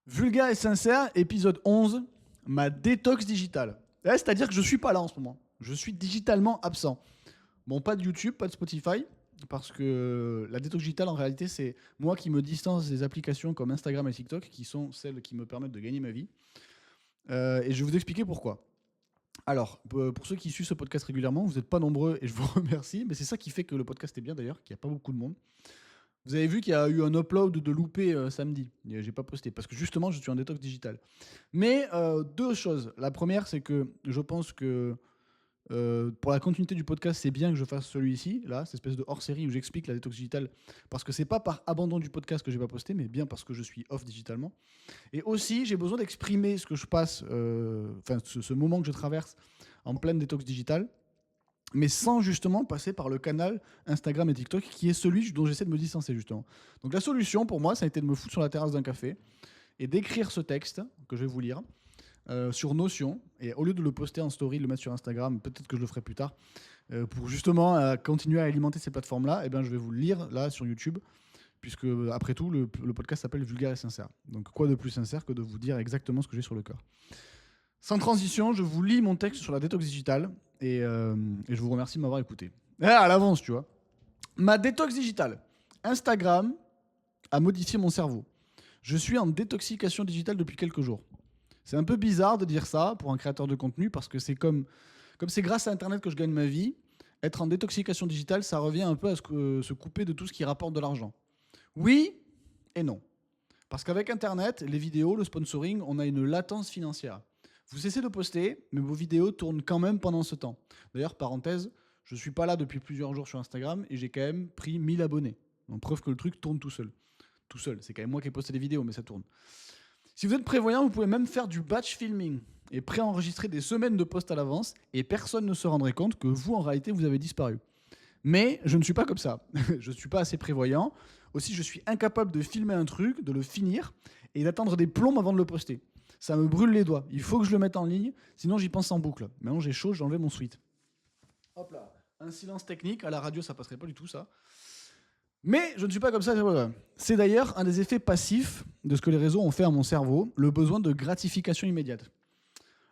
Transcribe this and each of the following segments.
Vulgaire et sincère, épisode 11, ma détox digitale. C'est-à-dire que je suis pas là en ce moment. Je suis digitalement absent. Bon, pas de YouTube, pas de Spotify, parce que la détox digitale, en réalité, c'est moi qui me distance des applications comme Instagram et TikTok, qui sont celles qui me permettent de gagner ma vie. Et je vais vous expliquer pourquoi. Alors, pour ceux qui suivent ce podcast régulièrement, vous n'êtes pas nombreux et je vous remercie, mais c'est ça qui fait que le podcast est bien d'ailleurs, qu'il n'y a pas beaucoup de monde. Vous avez vu qu'il y a eu un upload de loupé samedi. J'ai pas posté parce que justement, je suis en détox digital. Mais deux choses. La première, c'est que je pense que pour la continuité du podcast, c'est bien que je fasse celui-ci, là, cette espèce de hors-série où j'explique la détox digitale, parce que c'est pas par abandon du podcast que j'ai pas posté, mais bien parce que je suis off digitalement. Et aussi, j'ai besoin d'exprimer ce que je passe, ce moment que je traverse en pleine détox digitale, mais sans justement passer par le canal Instagram et TikTok, qui est celui dont j'essaie de me distancer justement. Donc la solution pour moi, ça a été de me foutre sur la terrasse d'un café et d'écrire ce texte que je vais vous lire sur Notion. Et au lieu de le poster en story, le mettre sur Instagram, peut-être que je le ferai plus tard, pour justement continuer à alimenter ces plateformes-là, eh bien, je vais vous le lire là sur YouTube, puisque après tout, le podcast s'appelle Vulgaire et sincère. Donc quoi de plus sincère que de vous dire exactement ce que j'ai sur le cœur. Sans transition, je vous lis mon texte sur la détox digitale et je vous remercie de m'avoir écouté. À l'avance, tu vois. Ma détox digitale. Instagram a modifié mon cerveau. Je suis en détoxication digitale depuis quelques jours. C'est un peu bizarre de dire ça pour un créateur de contenu parce que c'est comme c'est grâce à Internet que je gagne ma vie. Être en détoxication digitale, ça revient un peu à se couper de tout ce qui rapporte de l'argent. Oui et non. Parce qu'avec Internet, les vidéos, le sponsoring, on a une latence financière. Vous cessez de poster, mais vos vidéos tournent quand même pendant ce temps. D'ailleurs, parenthèse, je ne suis pas là depuis plusieurs jours sur Instagram et j'ai quand même pris 1000 abonnés. Donc preuve que le truc tourne tout seul. Tout seul, c'est quand même moi qui ai posté des vidéos, mais ça tourne. Si vous êtes prévoyant, vous pouvez même faire du batch filming et préenregistrer des semaines de posts à l'avance et personne ne se rendrait compte que vous, en réalité, vous avez disparu. Mais je ne suis pas comme ça. Je ne suis pas assez prévoyant. Aussi, je suis incapable de filmer un truc, de le finir et d'attendre des plombes avant de le poster. Ça me brûle les doigts. Il faut que je le mette en ligne, sinon j'y pense en boucle. Maintenant, j'ai chaud, j'ai enlevé mon sweat. Hop là. Un silence technique. À la radio, ça passerait pas du tout, ça. Mais je ne suis pas comme ça. C'est d'ailleurs un des effets passifs de ce que les réseaux ont fait à mon cerveau, le besoin de gratification immédiate.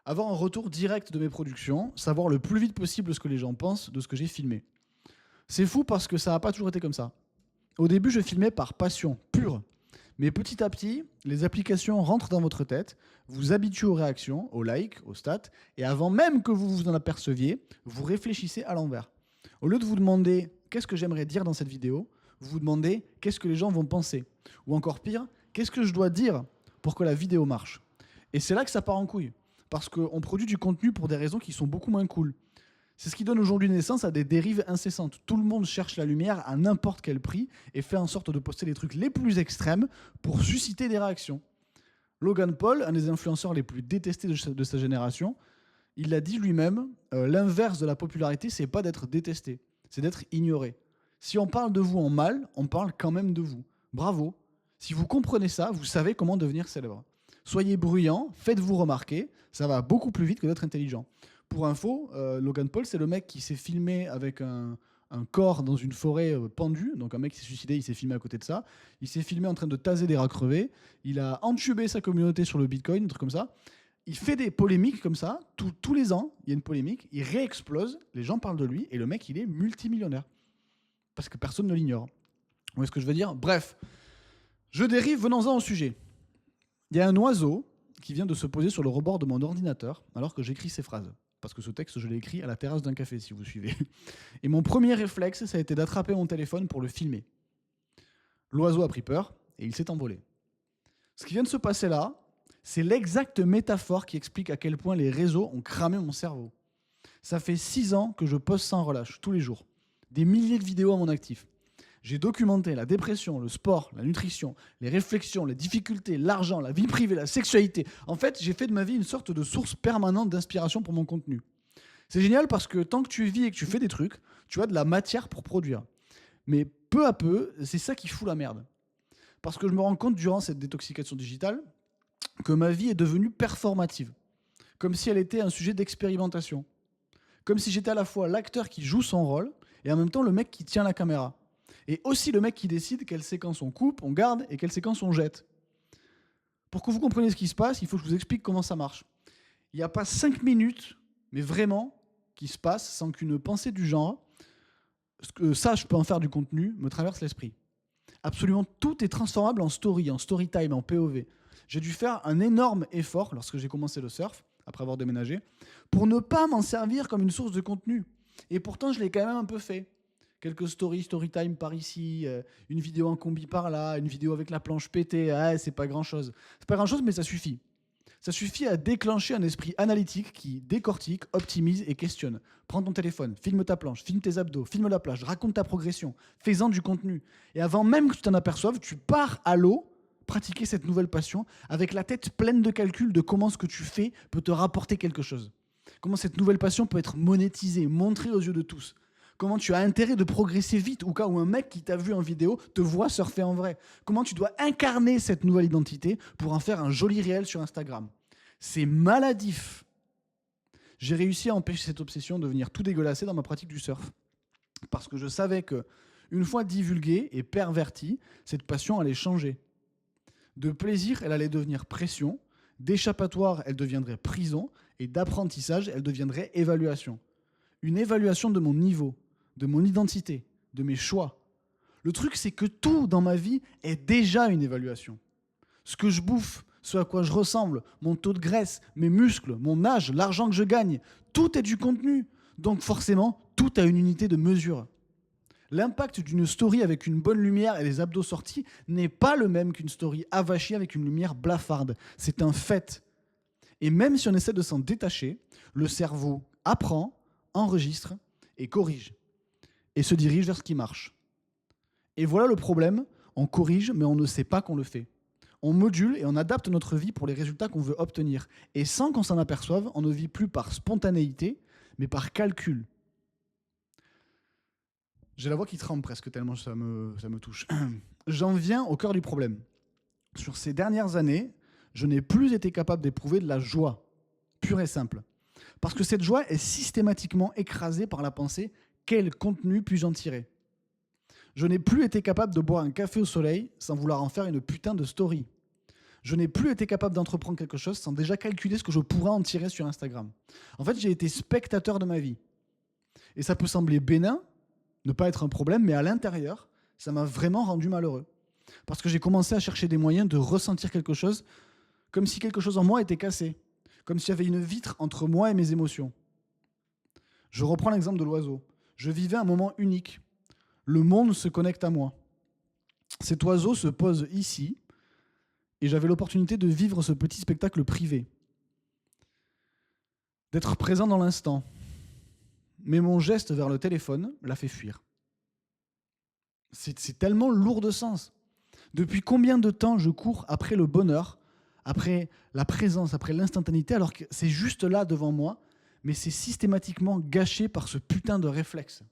Avoir un retour direct de mes productions, savoir le plus vite possible ce que les gens pensent de ce que j'ai filmé. C'est fou parce que ça n'a pas toujours été comme ça. Au début, je filmais par passion pure. Mais petit à petit, les applications rentrent dans votre tête, vous habituez aux réactions, aux likes, aux stats, et avant même que vous vous en aperceviez, vous réfléchissez à l'envers. Au lieu de vous demander qu'est-ce que j'aimerais dire dans cette vidéo, vous vous demandez qu'est-ce que les gens vont penser. Ou encore pire, qu'est-ce que je dois dire pour que la vidéo marche. Et c'est là que ça part en couille. Parce qu'on produit du contenu pour des raisons qui sont beaucoup moins cool. C'est ce qui donne aujourd'hui naissance à des dérives incessantes. Tout le monde cherche la lumière à n'importe quel prix et fait en sorte de poster les trucs les plus extrêmes pour susciter des réactions. Logan Paul, un des influenceurs les plus détestés de sa génération, il l'a dit lui-même, l'inverse de la popularité, c'est pas d'être détesté, c'est d'être ignoré. Si on parle de vous en mal, on parle quand même de vous. Bravo. Si vous comprenez ça, vous savez comment devenir célèbre. Soyez bruyant, faites-vous remarquer, ça va beaucoup plus vite que d'être intelligent. Pour info, Logan Paul, c'est le mec qui s'est filmé avec un corps dans une forêt pendue. Donc un mec qui s'est suicidé, il s'est filmé à côté de ça. Il s'est filmé en train de taser des rats crevés. Il a entubé sa communauté sur le Bitcoin, un truc comme ça. Il fait des polémiques comme ça. Tous les ans, il y a une polémique. Il réexplose, les gens parlent de lui, et le mec, il est multimillionnaire. Parce que personne ne l'ignore. Vous voyez ce que je veux dire ? Bref, je dérive, venons-en au sujet. Il y a un oiseau qui vient de se poser sur le rebord de mon ordinateur alors que j'écris ces phrases. Parce que ce texte, je l'ai écrit à la terrasse d'un café, si vous suivez. Et mon premier réflexe, ça a été d'attraper mon téléphone pour le filmer. L'oiseau a pris peur et il s'est envolé. Ce qui vient de se passer là, c'est l'exacte métaphore qui explique à quel point les réseaux ont cramé mon cerveau. Ça fait 6 ans que je poste sans relâche, tous les jours. Des milliers de vidéos à mon actif. J'ai documenté la dépression, le sport, la nutrition, les réflexions, les difficultés, l'argent, la vie privée, la sexualité. En fait, j'ai fait de ma vie une sorte de source permanente d'inspiration pour mon contenu. C'est génial parce que tant que tu vis et que tu fais des trucs, tu as de la matière pour produire. Mais peu à peu, c'est ça qui fout la merde. Parce que je me rends compte durant cette détoxication digitale que ma vie est devenue performative. Comme si elle était un sujet d'expérimentation. Comme si j'étais à la fois l'acteur qui joue son rôle et en même temps le mec qui tient la caméra. Et aussi le mec qui décide quelle séquence on coupe, on garde et quelle séquence on jette. Pour que vous compreniez ce qui se passe, il faut que je vous explique comment ça marche. Il n'y a pas 5 minutes, mais vraiment, qui se passent sans qu'une pensée du genre, ça, je peux en faire du contenu, me traverse l'esprit. Absolument tout est transformable en story, en story time, en POV. J'ai dû faire un énorme effort lorsque j'ai commencé le surf, après avoir déménagé, pour ne pas m'en servir comme une source de contenu. Et pourtant, je l'ai quand même un peu fait. Quelques stories, story time par ici, une vidéo en combi par là, une vidéo avec la planche pétée, c'est pas grand-chose. C'est pas grand-chose, mais ça suffit. Ça suffit à déclencher un esprit analytique qui décortique, optimise et questionne. Prends ton téléphone, filme ta planche, filme tes abdos, filme la plage, raconte ta progression, fais-en du contenu. Et avant même que tu t'en aperçoives, tu pars à l'eau pratiquer cette nouvelle passion avec la tête pleine de calculs de comment ce que tu fais peut te rapporter quelque chose. Comment cette nouvelle passion peut être monétisée, montrée aux yeux de tous. Comment tu as intérêt de progresser vite au cas où un mec qui t'a vu en vidéo te voit surfer en vrai. Comment tu dois incarner cette nouvelle identité pour en faire un joli réel sur Instagram. C'est maladif. J'ai réussi à empêcher cette obsession de venir tout dégueulasser dans ma pratique du surf. Parce que je savais que, une fois divulguée et pervertie, cette passion allait changer. De plaisir, elle allait devenir pression. D'échappatoire, elle deviendrait prison. Et d'apprentissage, elle deviendrait évaluation. Une évaluation de mon niveau, de mon identité, de mes choix. Le truc, c'est que tout dans ma vie est déjà une évaluation. Ce que je bouffe, ce à quoi je ressemble, mon taux de graisse, mes muscles, mon âge, l'argent que je gagne, tout est du contenu. Donc forcément, tout a une unité de mesure. L'impact d'une story avec une bonne lumière et les abdos sortis n'est pas le même qu'une story avachie avec une lumière blafarde. C'est un fait. Et même si on essaie de s'en détacher, le cerveau apprend, enregistre et corrige. Et se dirige vers ce qui marche. Et voilà le problème, on corrige mais on ne sait pas qu'on le fait. On module et on adapte notre vie pour les résultats qu'on veut obtenir. Et sans qu'on s'en aperçoive, on ne vit plus par spontanéité, mais par calcul. J'ai la voix qui tremble presque tellement ça me touche. J'en viens au cœur du problème. Sur ces dernières années, je n'ai plus été capable d'éprouver de la joie, pure et simple. Parce que cette joie est systématiquement écrasée par la pensée « quel contenu puis-je en tirer ?» Je n'ai plus été capable de boire un café au soleil sans vouloir en faire une putain de story. Je n'ai plus été capable d'entreprendre quelque chose sans déjà calculer ce que je pourrais en tirer sur Instagram. En fait, j'ai été spectateur de ma vie. Et ça peut sembler bénin, ne pas être un problème, mais à l'intérieur, ça m'a vraiment rendu malheureux. Parce que j'ai commencé à chercher des moyens de ressentir quelque chose, comme si quelque chose en moi était cassé, comme s'il y avait une vitre entre moi et mes émotions. Je reprends l'exemple de l'oiseau. Je vivais un moment unique. Le monde se connecte à moi. Cet oiseau se pose ici, et j'avais l'opportunité de vivre ce petit spectacle privé. D'être présent dans l'instant. Mais mon geste vers le téléphone l'a fait fuir. C'est tellement lourd de sens. Depuis combien de temps je cours après le bonheur, après la présence, après l'instantanéité, alors que c'est juste là devant moi, mais c'est systématiquement gâché par ce putain de réflexe.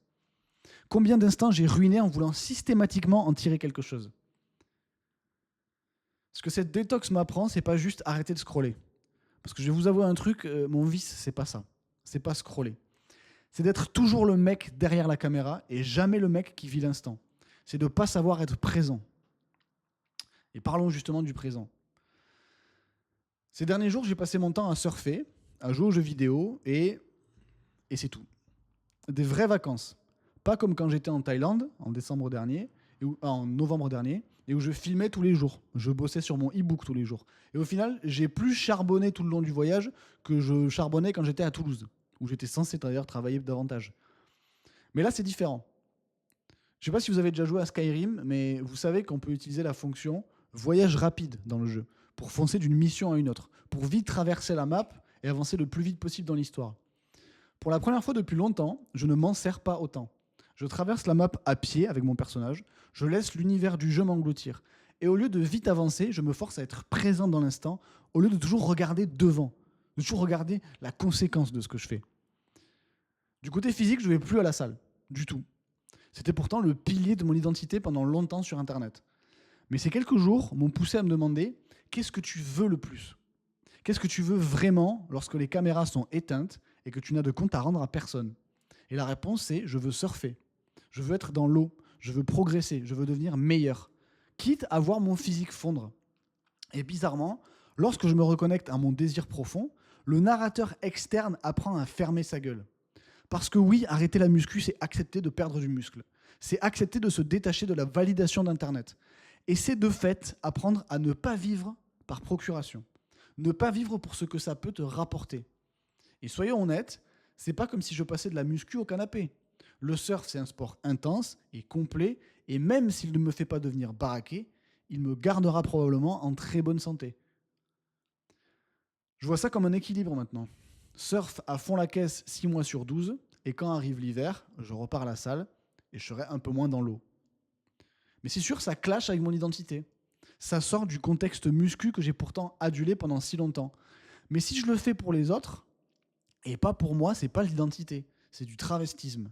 Combien d'instants j'ai ruiné en voulant systématiquement en tirer quelque chose. Ce que cette détox m'apprend, c'est pas juste arrêter de scroller. Parce que je vais vous avouer un truc, mon vice, c'est pas ça. C'est pas scroller. C'est d'être toujours le mec derrière la caméra et jamais le mec qui vit l'instant. C'est de pas savoir être présent. Et parlons justement du présent. Ces derniers jours, j'ai passé mon temps à surfer, à jouer aux jeux vidéo et c'est tout. Des vraies vacances. Pas comme quand j'étais en Thaïlande en décembre dernier, en novembre dernier, et où je filmais tous les jours. Je bossais sur mon e-book tous les jours. Et au final, j'ai plus charbonné tout le long du voyage que je charbonnais quand j'étais à Toulouse, où j'étais censé d'ailleurs travailler davantage. Mais là, c'est différent. Je ne sais pas si vous avez déjà joué à Skyrim, mais vous savez qu'on peut utiliser la fonction voyage rapide dans le jeu, pour foncer d'une mission à une autre, pour vite traverser la map et avancer le plus vite possible dans l'histoire. Pour la première fois depuis longtemps, je ne m'en sers pas autant. Je traverse la map à pied avec mon personnage, je laisse l'univers du jeu m'engloutir. Et au lieu de vite avancer, je me force à être présent dans l'instant, au lieu de toujours regarder devant, de toujours regarder la conséquence de ce que je fais. Du côté physique, je ne vais plus à la salle, du tout. C'était pourtant le pilier de mon identité pendant longtemps sur Internet. Mais ces quelques jours m'ont poussé à me demander « qu'est-ce que tu veux le plus ? Qu'est-ce que tu veux vraiment lorsque les caméras sont éteintes et que tu n'as de compte à rendre à personne ?» Et la réponse c'est « je veux surfer. Je veux être dans l'eau. Je veux progresser. Je veux devenir meilleur. Quitte à voir mon physique fondre. » Et bizarrement, lorsque je me reconnecte à mon désir profond, le narrateur externe apprend à fermer sa gueule. Parce que oui, arrêter la muscu, c'est accepter de perdre du muscle. C'est accepter de se détacher de la validation d'Internet. Et c'est de fait apprendre à ne pas vivre par procuration. Ne pas vivre pour ce que ça peut te rapporter. Et soyons honnêtes, c'est pas comme si je passais de la muscu au canapé. Le surf, c'est un sport intense et complet, et même s'il ne me fait pas devenir baraqué, il me gardera probablement en très bonne santé. Je vois ça comme un équilibre maintenant. Surf à fond la caisse 6 mois sur 12, et quand arrive l'hiver, je repars à la salle et je serai un peu moins dans l'eau. Mais c'est sûr, ça clash avec mon identité. Ça sort du contexte muscu que j'ai pourtant adulé pendant si longtemps. Mais si je le fais pour les autres, et pas pour moi, c'est pas l'identité, c'est du travestisme.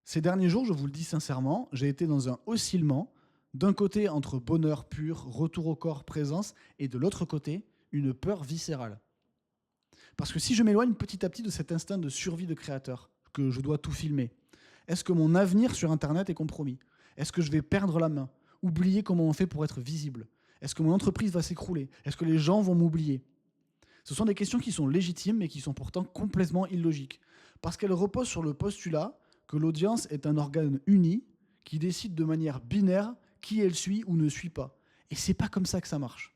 Ces derniers jours, je vous le dis sincèrement, j'ai été dans un oscillement, d'un côté entre bonheur pur, retour au corps, présence, et de l'autre côté, une peur viscérale. Parce que si je m'éloigne petit à petit de cet instinct de survie de créateur, que je dois tout filmer, est-ce que mon avenir sur Internet est compromis? Est-ce que je vais perdre la main? Oublier comment on fait pour être visible? Est-ce que mon entreprise va s'écrouler? Est-ce que les gens vont m'oublier? Ce sont des questions qui sont légitimes mais qui sont pourtant complètement illogiques. Parce qu'elles reposent sur le postulat que l'audience est un organe uni qui décide de manière binaire qui elle suit ou ne suit pas. Et c'est pas comme ça que ça marche.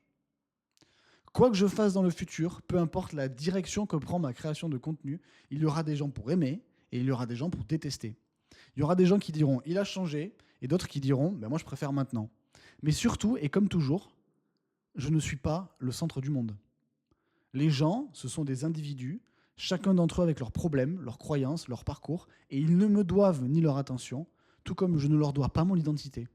Quoi que je fasse dans le futur, peu importe la direction que prend ma création de contenu, il y aura des gens pour aimer et il y aura des gens pour détester. Il y aura des gens qui diront « il a changé » et d'autres qui diront « moi je préfère maintenant ». Mais surtout, et comme toujours, je ne suis pas le centre du monde. Les gens, ce sont des individus, chacun d'entre eux avec leurs problèmes, leurs croyances, leur parcours, et ils ne me doivent ni leur attention, tout comme je ne leur dois pas mon identité.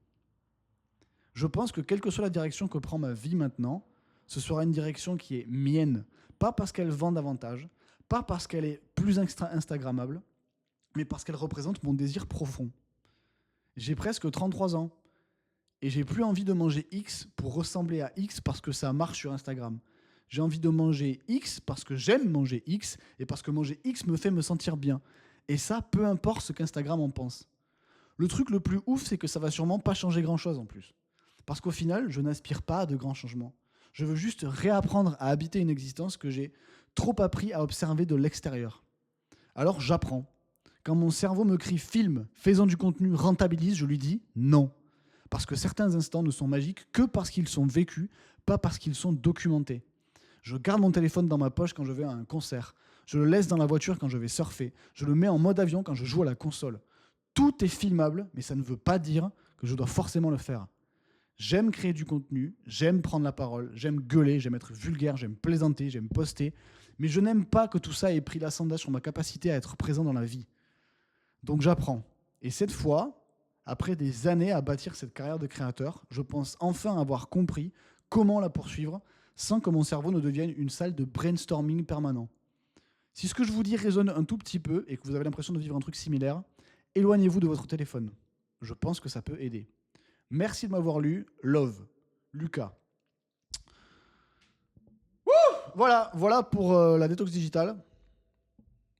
Je pense que quelle que soit la direction que prend ma vie maintenant, ce sera une direction qui est mienne. Pas parce qu'elle vend davantage, pas parce qu'elle est plus instagrammable, mais parce qu'elle représente mon désir profond. J'ai presque 33 ans et j'ai plus envie de manger X pour ressembler à X parce que ça marche sur Instagram. J'ai envie de manger X parce que j'aime manger X et parce que manger X me fait me sentir bien. Et ça, peu importe ce qu'Instagram en pense. Le truc le plus ouf, c'est que ça va sûrement pas changer grand-chose en plus. Parce qu'au final, je n'aspire pas à de grands changements. Je veux juste réapprendre à habiter une existence que j'ai trop appris à observer de l'extérieur. Alors j'apprends. Quand mon cerveau me crie filme, faisant du contenu, rentabilise, je lui dis non. Parce que certains instants ne sont magiques que parce qu'ils sont vécus, pas parce qu'ils sont documentés. Je garde mon téléphone dans ma poche quand je vais à un concert. Je le laisse dans la voiture quand je vais surfer. Je le mets en mode avion quand je joue à la console. Tout est filmable, mais ça ne veut pas dire que je dois forcément le faire. J'aime créer du contenu, j'aime prendre la parole, j'aime gueuler, j'aime être vulgaire, j'aime plaisanter, j'aime poster, mais je n'aime pas que tout ça ait pris l'ascendant sur ma capacité à être présent dans la vie. Donc j'apprends. Et cette fois, après des années à bâtir cette carrière de créateur, je pense enfin avoir compris comment la poursuivre sans que mon cerveau ne devienne une salle de brainstorming permanent. Si ce que je vous dis résonne un tout petit peu et que vous avez l'impression de vivre un truc similaire, éloignez-vous de votre téléphone. Je pense que ça peut aider. Merci de m'avoir lu. Love. Lucas. Voilà pour la détox digitale.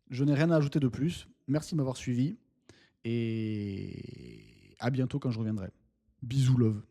Je n'ai rien à ajouter de plus. Merci de m'avoir suivi. Et à bientôt quand je reviendrai. Bisous, love.